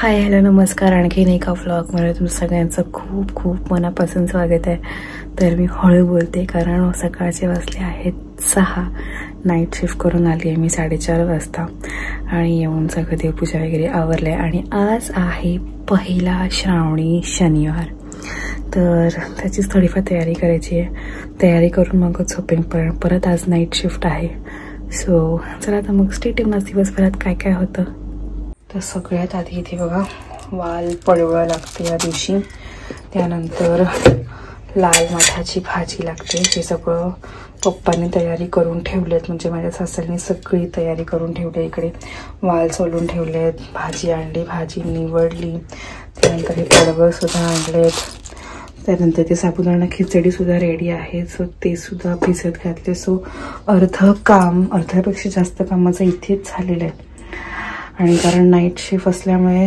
Hi hello नमस्कार. आणखीन एका व्लॉगमध्ये तुमचं सगळ्यांचं खूप खूप मनापासून स्वागत आहे. तर मी हळू बोलते कारण सकाळचे वाजले आहेत 6. नाईट शिफ्ट करून आली आहे मी 4:30 वाजता आणि येऊन सगळं देवपूजा वगैरे आवरलं आहे. आणि आज आहे पहिला श्रावणी शनिवार, तर त्याचीच थोडीफार तयारी करायची आहे. तयारी करून मग झोपेन. परत आज नाईट शिफ्ट आहे. सो चला आता मग स्टे ट्यून. आज दिवसभरात काय काय होतं. तर सगळ्यात आधी इथे बघा वाल पडवळ लागते या दिवशी. त्यानंतर लाल माठाची भाजी लागते. हे सगळं पप्पाने तयारी करून ठेवलेत, म्हणजे माझ्या सासऱ्यांनी सगळी तयारी करून ठेवली. इकडे वाल सोलून ठेवलेत, भाजी आणली, भाजी निवडली. त्यानंतर हे पडवळ सुद्धा आणलेत. त्यानंतर ते साबुदाणा खिचडी सुद्धा रेडी आहे. सो ते सुद्धा भिजत घातले. सो अर्ध्यापेक्षा जास्त कामाचं इथेच झालेलं आहे. आणि कारण नाईट शिफ्ट असल्यामुळे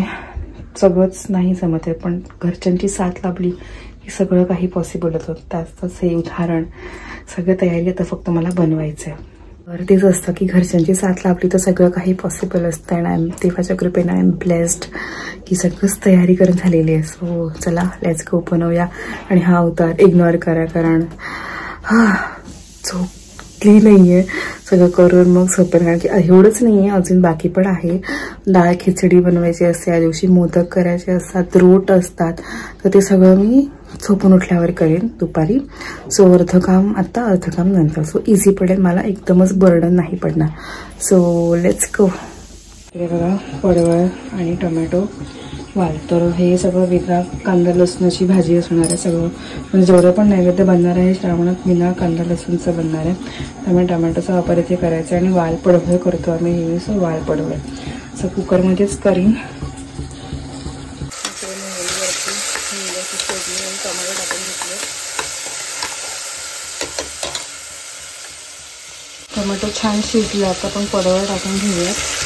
सगळंच नाही जमत आहे, पण घरच्यांची साथ लाभली की सगळं काही पॉसिबल होतं. त्याचंच हे उदाहरण. सगळं तयारी आता फक्त मला बनवायचं आहे. तर तेच असतं की घरच्यांची साथ लाभली तर सगळं काही पॉसिबल असतं. आणि देवाच्या कृपेनं आय एम ब्लेस्ड की सगळंच तयारी करून झालेली आहे. सो चला लेट्स गो, बनवूया. आणि हा उतार इग्नोर करा कारण झोपली नाहीये. सगळं करून मग झोपेन, कारण की एवढंच नाहीये, अजून बाकी पण आहे. डाळ खिचडी बनवायची असते या दिवशी, मोदक करायचे असतात, रोट असतात. तर ते सगळं मी झोपून उठल्यावर करेन दुपारी. सो अर्ध काम आता, अर्ध काम नंतर. सो इझी पडेल मला, एकदमच बर्डन नाही पडणार. So let's go. इकडे बघा पडवळ आणि टोमॅटो वाल. तर हे सगळं वेगळा कांदा लसणाची भाजी असणार आहे सगळं. म्हणजे जेवढं पण नैवेद्य बनणार आहे श्रावणात बिना कांदा लसूणचं बनणार आहे. त्यामुळे टोमॅटोचा वापर इथे करायचा. आणि वाल पडवळ करतो आम्ही नेहमी. सो वाल पडवळ असं कुकरमध्येच करीन. टोमॅटो टाकून घेतले. टोमॅटो छान शिजले. आता पण पडवळ टाकून घेऊयात.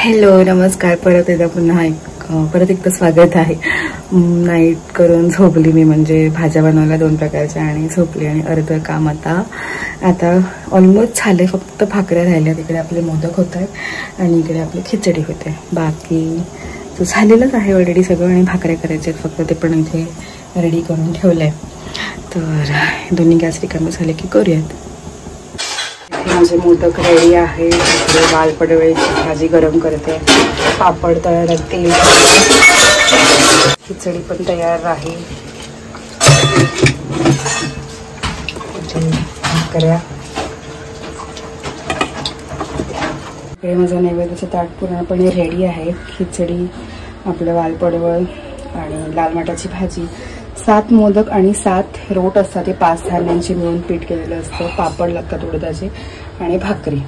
हॅलो नमस्कार. परत एकदा स्वागत आहे. नाईट करून झोपली मी, म्हणजे भाज्या बनवल्या 2 प्रकारच्या आणि झोपली. आणि अर्ध काम आता ऑलमोस्ट झाले. फक्त भाकऱ्या राहिल्या. तिकडे आपले मोदक होत आहेत आणि इकडे आपली खिचडी होते. बाकी तर झालेलंच आहे ऑलरेडी सगळं. आणि भाकऱ्या करायच्या आहेत फक्त, ते पण इथे रेडी करून ठेवलंय. तर दोन्ही गॅस रिकामे झाले की करूयात. माझे मोदक रेडी आहे. वाल पडवळीची भाजी गरम करते. पापड तयार, तेल, खिचडी पण तयार आहे. भाकऱ्या. इकडे माझा नैवेद्याचं ताट पूर्णपणे रेडी आहे. खिचडी, आपलं वाल पडवळ आणि लाल माठाची भाजी, 7 मोदक आणि 7 रोट असतात. ते 5 धान्यांचे मिळून पीठ केलेलं असतं. पापड लागतात उडदाचे आणि भाकरी.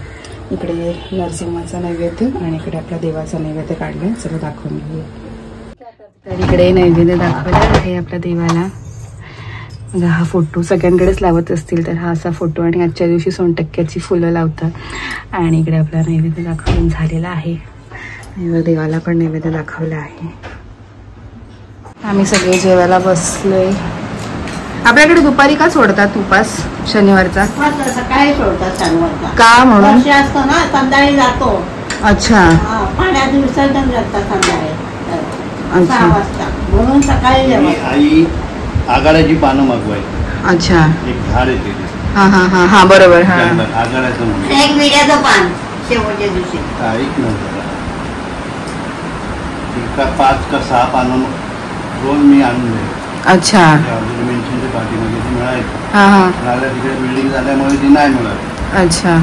इकडे नरसिंहाचा नैवेद्य आणि इकडे आपला देवाचा नैवेद्य काढलाय. चला दाखवून घेऊया. तर इकडे नैवेद्य दाखवला आहे आपल्या देवाला. हा फोटो सगळ्यांकडेच लावत असतील तर हा असा फोटो. आणि आजच्या दिवशी सोनटक्क्याची फुलं लावतात. आणि इकडे आपला नैवेद्य दाखवून झालेला आहे. आणि देवाला पण नैवेद्य दाखवला आहे. आम्ही सगळे जेवायला बसलोय. आपल्याकडे दुपारी का सोडतात उपास शनिवारचा? सकाळी सोडतात शनिवारचा. का म्हणून? असतो ना, संध्याकाळी जातो. अच्छा. पाण्यात विसर्जन करतात संध्याकाळी 6 वाजता. म्हणून सकाळी आई आगाड्याची पानं मागवायची. अच्छा. एक झाड येते. हा बरोबर. हा आगाड्याचं एक विड्याचं पान शेवटच्या दिवशी. ऐक नव्हतं. 5 का 6 पानं रोज मी आणून द्यायचं. अच्छा. मेन्शनच्या पाठीमध्ये ती मिळायची. हा तिकडे बिल्डिंग झाल्यामुळे ती नाही मिळाली. अच्छा.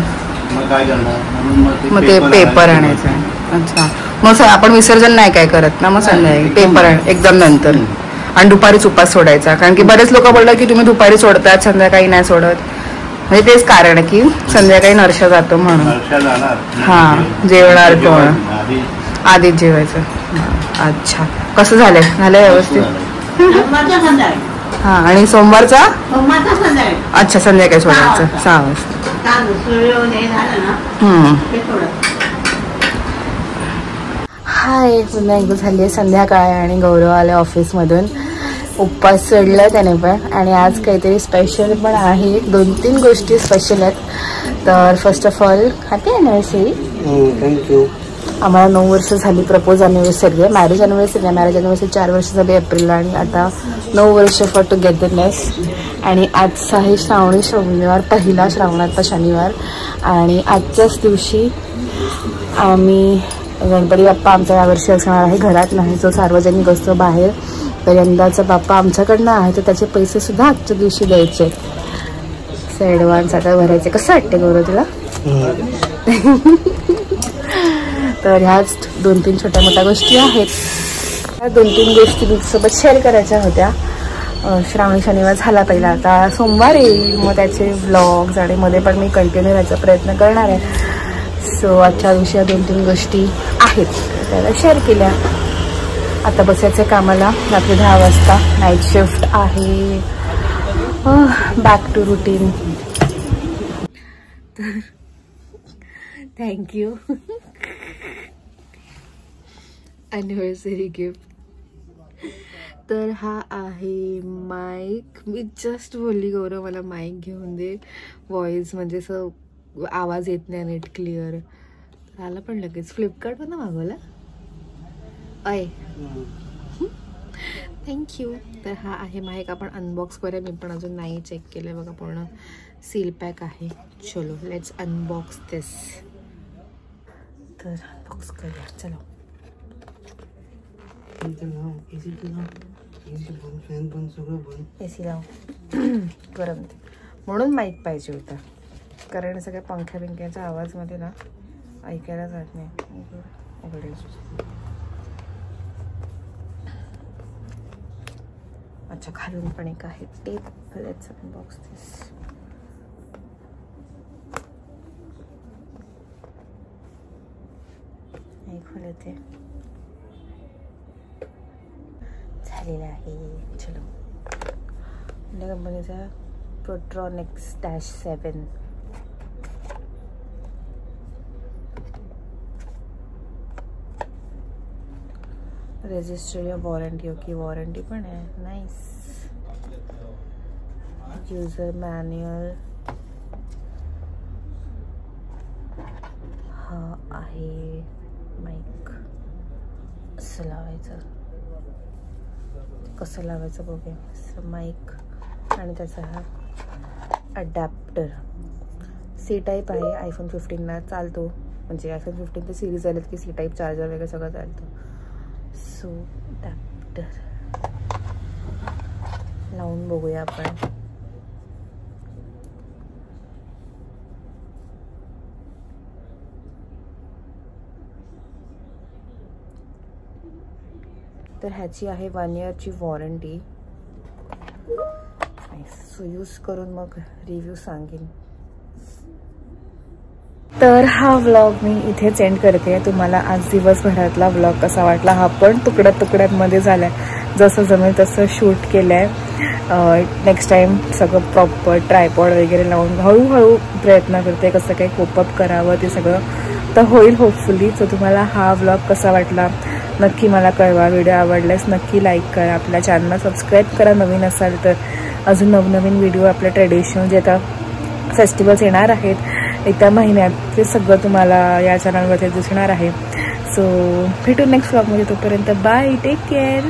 मग काय करणार, म्हणून मग ते पेपर आणायचं. अच्छा. मग आपण विसर्जन नाही काय करत ना, मग संध्याकाळी पेपर एकदम नंतर. आणि दुपारीच उपास सोडायचा. कारण की बरेच लोक बोलतात की तुम्ही दुपारी सोडतात संध्याकाळी नाही सोडत. म्हणजे तेच कारण की संध्याकाळी नरशा जातो म्हणून. हा जेवणार कोण आधीच जेवायचं. अच्छा. कसं झालंय? व्यवस्थित. हा. आणि सोमवारचा अच्छा संध्याकाळी सोडायचं 6 वाजता. हाय, पुन्हा एकदा झाली आहे संध्याकाळ आणि गौरव आले ऑफिसमधून. उपवास सोडला त्याने पण आणि आज काहीतरी स्पेशल पण आहे. 2-3 गोष्टी स्पेशल आहेत. तर first of all happy anniversary. Thank you. आम्हाला 9 वर्ष झाली. प्रपोज ॲनिव्हर्सरी आहे. मॅरेज ॲनिव्हर्सरी आहे. मॅरेज ॲनिव्हर्सरी 4 वर्ष झाली एप्रिलला आणि आता 9 वर्ष फॉर टुगेदरनेस. आणि आजचा आहे श्रावणी शनिवार, पहिला श्रावणाचा शनिवार. आणि आजच्याच दिवशी आम्ही गणपती बाप्पा आमचा यावर्षी असणार आहे. घरात नाही, जो सार्वजनिक असतो बाहेर. तर यंदाचा बाप्पा आमच्याकडनं आहे, तर त्याचे पैसे सुद्धा आजच्या दिवशी द्यायचे. ॲडव्हान्स आता भरायचे. कसं वाटते गौरव तुला? तर ह्याच 2-3 छोट्या मोठ्या गोष्टी आहेत. ह्या 2-3 गोष्टी तुमच्यासोबत शेअर करायच्या होत्या. श्रावणी शनिवार झाला पहिला, आता सोमवार येईल, मग त्याचे व्लॉग्स आणि मध्ये पण मी कंटिन्यू राहायचा प्रयत्न करणार आहे. सो आजच्या दिवशी 2-3 गोष्टी आहेत, त्याला शेअर केल्या. आता बसायचं कामाला. रात्री 10 वाजता नाईट शिफ्ट आहे. Back to routine. तर थँक्यू ॲनिव्हर्सरी गिफ्ट. तर हा आहे माईक. मी जस्ट बोलली गौरव मला माईक घेऊन दे, व्हॉइस म्हणजे असं आवाज येत नाही नीट क्लिअर. आला पण लगेच. फ्लिपकार्टवर ना मागवला अय. थँक्यू. तर हा आहे माईक. आपण अनबॉक्स करूया. मी पण अजून नाही चेक केलं आहे. बघा पूर्ण सील पॅक आहे. चलो लेट्स अनबॉक्स दिस. तर अनबॉक्स करूया. चलो. एसी लाव. गरम म्हणून माईक पाहिजे होता, कारण सगळ्या पंख्या बिंक्याच्या आवाजमध्ये ना ऐकायला जात नाही. अच्छा, खालून पण एक आहे टेप. लेट्स अनबॉक्स दिस. नाही खोलते झालेला आहे. चलो. आपल्या कंपनीचा Protronics-7. रजिस्टर या वॉरंटी. ओके, वॉरंटी पण आहे. नाईस. User manual. हा आहे माईक. असं लावायचं. कसं लावायचं बघूया. असं माईक आणि त्याचा हा अडॅप्टर. सी टाईप आहे. आयफोन 15ला चालतो. म्हणजे आयफोन 15 ते सिरीज आलेत की सी टाईप चार्जर वगैरे सगळं चालतं. सो अडॅप्टर लावून बघूया आपण. तर ह्याची आहे 1 इयरची वॉरंटी. सो यूज करून मग रिव्ह्यू सांगेन. तर हा व्लॉग मी इथेच एंड करते. तुम्हाला आज दिवसभरातला व्लॉग कसा वाटला हा पण तुकड्यात झाला आहे. जसं जमेल तसं शूट केलं आहे. नेक्स्ट टाईम सगळं प्रॉपर ट्रायपॉड वगैरे लावून हळूहळू प्रयत्न करते कसं काही कोपअप करावं ते सगळं. तर होईल होपफुली. सो तुम्हाला हा व्लॉग कसा वाटला नक्की मला कळवा. व्हिडिओ आवडल्यास नक्की लाईक करा. आपल्या चॅनलला सबस्क्राईब करा नवीन असाल तर. अजून नवनवीन व्हिडिओ आपल्या ट्रेडिशनल जे आता फेस्टिवल्स येणार आहेत येत्या महिन्यात ते सगळं तुम्हाला या चॅनलमध्ये दिसणार आहे. सो भेटू नेक्स्ट व्लॉगमध्ये. तोपर्यंत बाय. Take care.